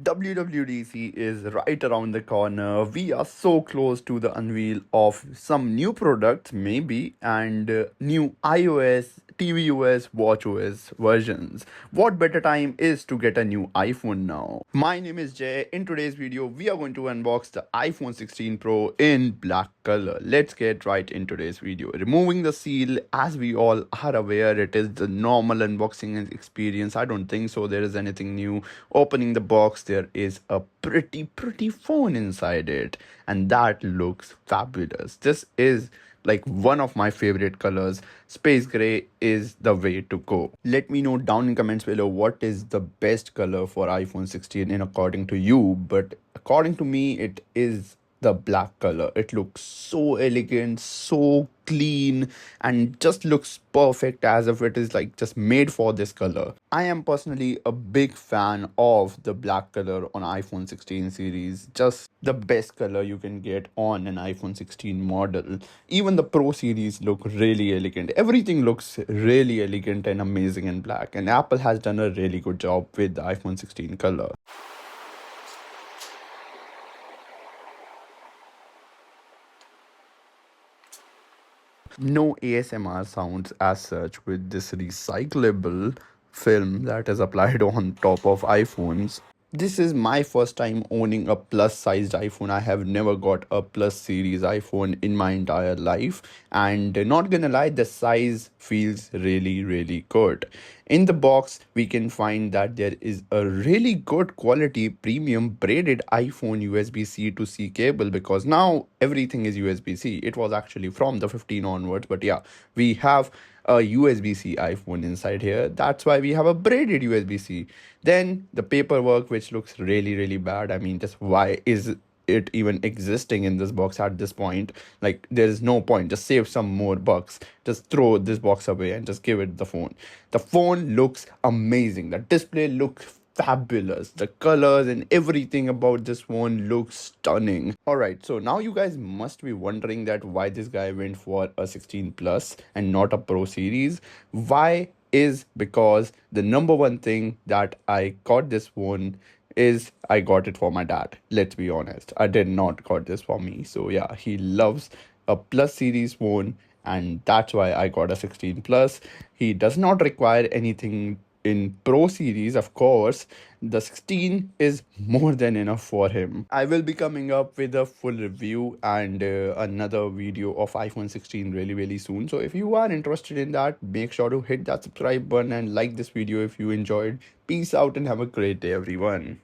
WWDC is right around the corner. We are so close to the unveil of some new products, maybe, and new iOS, tvOS, watchOS versions. What better time is to get a new iPhone now? My name is Jay. In today's video, we are going to unbox the iPhone 16 Pro in black color. Let's get right into today's video. Removing the seal, as we all are aware, it is the normal unboxing experience. I don't think so there is anything new. Opening the box, there is a pretty phone inside it, and that looks fabulous. This is like one of my favorite colors. Space gray is the way to go. Let me know down in comments below what is the best color for iPhone 16 in according to you, but according to me it is the black color. It looks so elegant, so clean, and just looks perfect, as if it is like just made for this color. I am personally a big fan of the black color on iPhone 16 series. Just the best color you can get on an iPhone 16 model. Even the Pro series look really elegant. Everything looks really elegant and amazing in black, and Apple has done a really good job with the iPhone 16 color. No ASMR sounds as such with this recyclable film that is applied on top of iPhones. This is my first time owning a plus sized iPhone. I have never got a plus series iPhone in my entire life, and not gonna lie, the size feels really good. In the box, we can find that there is a really good quality premium braided iPhone USB-C to C cable, because now everything is USB-C. It was actually from the 15 onwards, but yeah, we have a USB-C iPhone inside here. That's why we have a braided USB-C. Then the paperwork, which looks really bad. I mean, just why is it even existing in this box at this point? Like, there is no point. Just save some more bucks. Just throw this box away and just give it the phone. The phone looks amazing. The display looks fabulous. The colors and everything about this phone looks stunning. All right, so now you guys must be wondering that why this guy went for a 16 plus and not a Pro series. Why is because the number one thing that I got this phone is I got it for my dad. Let's be honest, I did not got this for me. So yeah, he loves a plus series phone, and that's why I got a 16 plus. He does not require anything in Pro series. Of course, the 16 is more than enough for him. I will be coming up with a full review and another video of iPhone 16 really soon. So if you are interested in that, make sure to hit that subscribe button and like this video if you enjoyed. Peace out and have a great day, everyone.